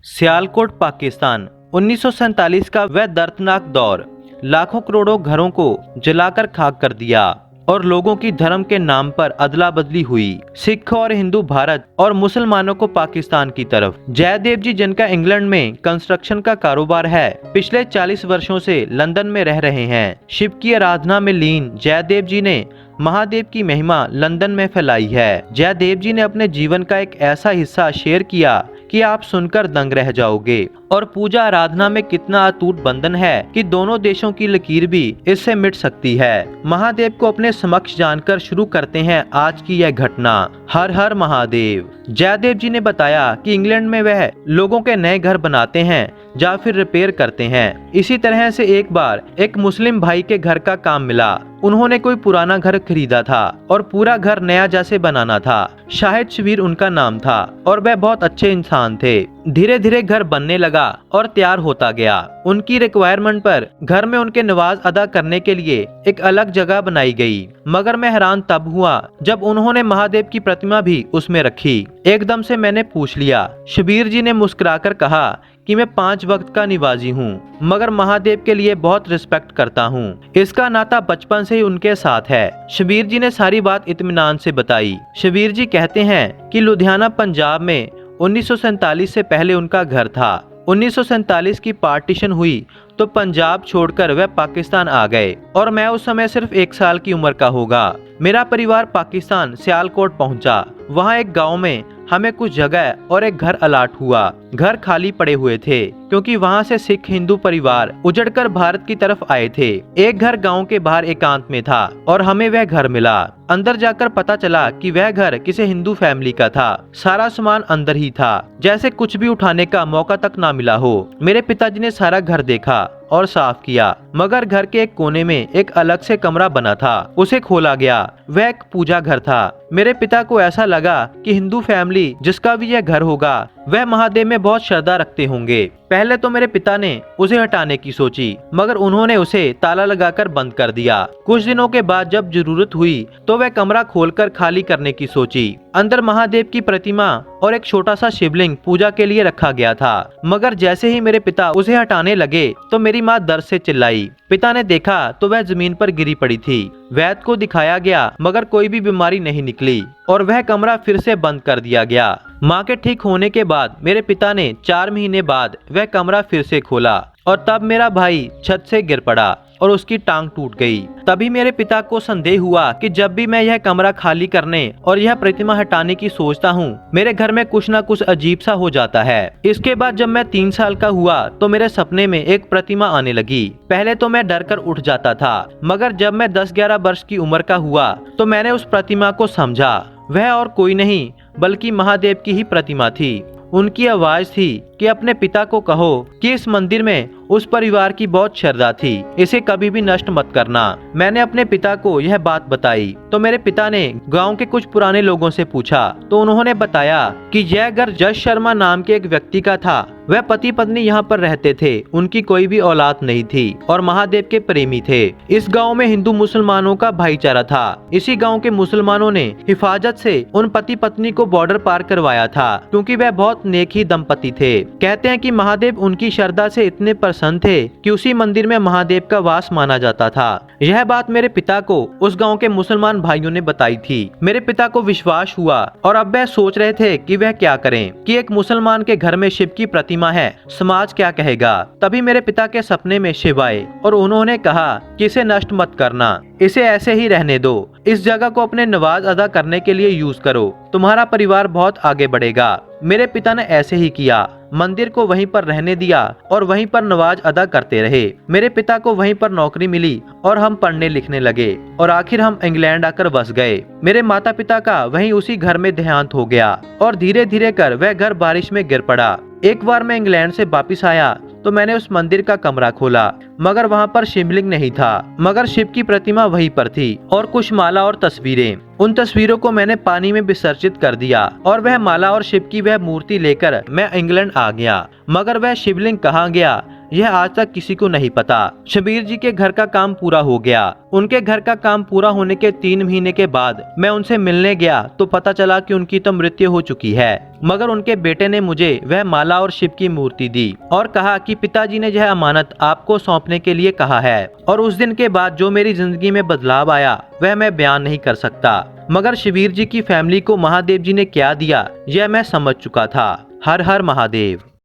सियालकोट पाकिस्तान 1947 का वह दर्दनाक दौर लाखों करोड़ों घरों को जलाकर खाक कर दिया और लोगों की धर्म के नाम पर अदला बदली हुई। सिख और हिंदू भारत और मुसलमानों को पाकिस्तान की तरफ। जयदेव जी, जिनका इंग्लैंड में कंस्ट्रक्शन का कारोबार है, पिछले 40 वर्षों से लंदन में रह रहे हैं। शिव की आराधना में लीन जयदेव जी ने महादेव की महिमा लंदन में फैलाई है। जयदेव जी ने अपने जीवन का एक ऐसा हिस्सा शेयर किया कि आप सुनकर दंग रह जाओगे। और पूजा आराधना में कितना अटूट बंधन है कि दोनों देशों की लकीर भी इससे मिट सकती है। महादेव को अपने समक्ष जानकर शुरू करते हैं आज की यह घटना। हर हर महादेव। जयदेव जी ने बताया कि इंग्लैंड में वह लोगों के नए घर बनाते हैं या फिर रिपेयर करते हैं। इसी तरह से एक बार एक मुस्लिम भाई के घर का काम मिला। उन्होंने कोई पुराना घर खरीदा था और पूरा घर नया जैसे बनाना था। शाहिद शबीर उनका नाम था और वह बहुत अच्छे इंसान थे। धीरे धीरे घर बनने लगा और तैयार होता गया। उनकी रिक्वायरमेंट पर घर में उनके नवाज अदा करने के लिए एक अलग जगह बनाई गई। मगर मैं हैरान तब हुआ जब उन्होंने महादेव की प्रतिमा भी उसमें रखी। एकदम से मैंने पूछ लिया। शबीर जी ने मुस्कुराकर कहा कि मैं 5 वक्त का निवाजी हूँ, मगर महादेव के लिए बहुत रिस्पेक्ट करता हूँ। इसका नाता बचपन से ही उनके साथ है। शबीर जी ने सारी बात इत्मीनान से बताई। शबीर जी कहते हैं कि लुधियाना पंजाब में 1947 से पहले उनका घर था। 1947 की पार्टीशन हुई तो पंजाब छोड़कर वह पाकिस्तान आ गए और मैं उस समय सिर्फ 1 साल की उम्र का होगा। मेरा परिवार पाकिस्तान सियालकोट पहुंचा। वहां एक गांव में हमें कुछ जगह और एक घर अलाट हुआ। घर खाली पड़े हुए थे क्योंकि वहां से सिख हिंदू परिवार उजड़कर भारत की तरफ आए थे। एक घर गांव के बाहर एकांत में था और हमें वह घर मिला। अंदर जाकर पता चला कि वह घर किसी हिंदू फैमिली का था। सारा सामान अंदर ही था, जैसे कुछ भी उठाने का मौका तक ना मिला हो। मेरे पिताजी ने सारा घर देखा और साफ किया, मगर घर के एक कोने में एक अलग से कमरा बना था। उसे खोला गया। वह एक पूजा घर था। मेरे पिता को ऐसा लगा कि हिंदू फैमिली जिसका भी यह घर होगा वह महादेव में बहुत श्रद्धा रखते होंगे। पहले तो मेरे पिता ने उसे हटाने की सोची, मगर उन्होंने उसे ताला लगाकर बंद कर दिया। कुछ दिनों के बाद जब जरूरत हुई तो वह कमरा खोलकर खाली करने की सोची। अंदर महादेव की प्रतिमा और एक छोटा सा शिवलिंग पूजा के लिए रखा गया था, मगर जैसे ही मेरे पिता उसे हटाने लगे तो मेरी माँ दर्द से चिल्लाई। पिता ने देखा तो वह जमीन पर गिरी पड़ी थी। वैद्य को दिखाया गया, मगर कोई भी बीमारी नहीं निकली और वह कमरा फिर से बंद कर दिया गया। माँ के ठीक होने के बाद मेरे पिता ने 4 महीने बाद वह कमरा फिर से खोला और तब मेरा भाई छत से गिर पड़ा और उसकी टांग टूट गई। तभी मेरे पिता को संदेह हुआ कि जब भी मैं यह कमरा खाली करने और यह प्रतिमा हटाने की सोचता हूँ, मेरे घर में कुछ न कुछ अजीब सा हो जाता है। इसके बाद जब मैं 3 साल का हुआ तो मेरे सपने में एक प्रतिमा आने लगी। पहले तो मैं डर कर उठ जाता था, मगर जब मैं 10-11 वर्ष की उम्र का हुआ तो मैंने उस प्रतिमा को समझा। वह और कोई नहीं बल्कि महादेव की ही प्रतिमा थी। उनकी आवाज थी कि अपने पिता को कहो कि इस मंदिर में उस परिवार की बहुत श्रद्धा थी, इसे कभी भी नष्ट मत करना। मैंने अपने पिता को यह बात बताई तो मेरे पिता ने गांव के कुछ पुराने लोगों से पूछा तो उन्होंने बताया कि यह घर जश शर्मा नाम के एक व्यक्ति का था। वह पति पत्नी यहाँ पर रहते थे। उनकी कोई भी औलाद नहीं थी और महादेव के प्रेमी थे। इस गांव में हिंदू मुसलमानों का भाईचारा था। इसी गांव के मुसलमानों ने हिफाजत से उन पति पत्नी को बॉर्डर पार करवाया था क्योंकि वह बहुत नेक ही दंपति थे। कहते हैं कि महादेव उनकी श्रद्धा से इतने प्रसन्न थे कि उसी मंदिर में महादेव का वास माना जाता था। यह बात मेरे पिता को उस गांव के मुसलमान भाइयों ने बताई थी। मेरे पिता को विश्वास हुआ और अब वह सोच रहे थे कि वह क्या करें कि एक मुसलमान के घर में शिव की प्रतिमा है, समाज क्या कहेगा। तभी मेरे पिता के सपने में शिव आए और उन्होंने कहा कि इसे नष्ट मत करना, इसे ऐसे ही रहने दो। इस जगह को अपने नवाज अदा करने के लिए यूज करो, तुम्हारा परिवार बहुत आगे बढ़ेगा। मेरे पिता ने ऐसे ही किया। मंदिर को वहीं पर रहने दिया और वहीं पर नवाज अदा करते रहे। मेरे पिता को वहीं पर नौकरी मिली और हम पढ़ने लिखने लगे और आखिर हम इंग्लैंड आकर बस गए। मेरे माता पिता का वहीं उसी घर में देहांत हो गया और धीरे धीरे कर वह घर बारिश में गिर पड़ा। एक बार मैं इंग्लैंड से वापिस आया तो मैंने उस मंदिर का कमरा खोला, मगर वहाँ पर शिवलिंग नहीं था, मगर शिव की प्रतिमा वहीं पर थी और कुछ माला और तस्वीरें। उन तस्वीरों को मैंने पानी में विसर्जित कर दिया और वह माला और शिव की वह मूर्ति लेकर मैं इंग्लैंड आ गया। मगर वह शिवलिंग कहाँ गया यह आज तक किसी को नहीं पता। शबीर जी के घर का काम पूरा हो गया। उनके घर का काम पूरा होने के 3 महीने के बाद मैं उनसे मिलने गया तो पता चला कि उनकी तो मृत्यु हो चुकी है, मगर उनके बेटे ने मुझे वह माला और शिव की मूर्ति दी और कहा कि पिताजी ने यह अमानत आपको सौंपने के लिए कहा है। और उस दिन के बाद जो मेरी जिंदगी में बदलाव आया वह मैं बयान नहीं कर सकता, मगर शबीर जी की फैमिली को महादेव जी ने क्या दिया यह मैं समझ चुका था। हर हर महादेव।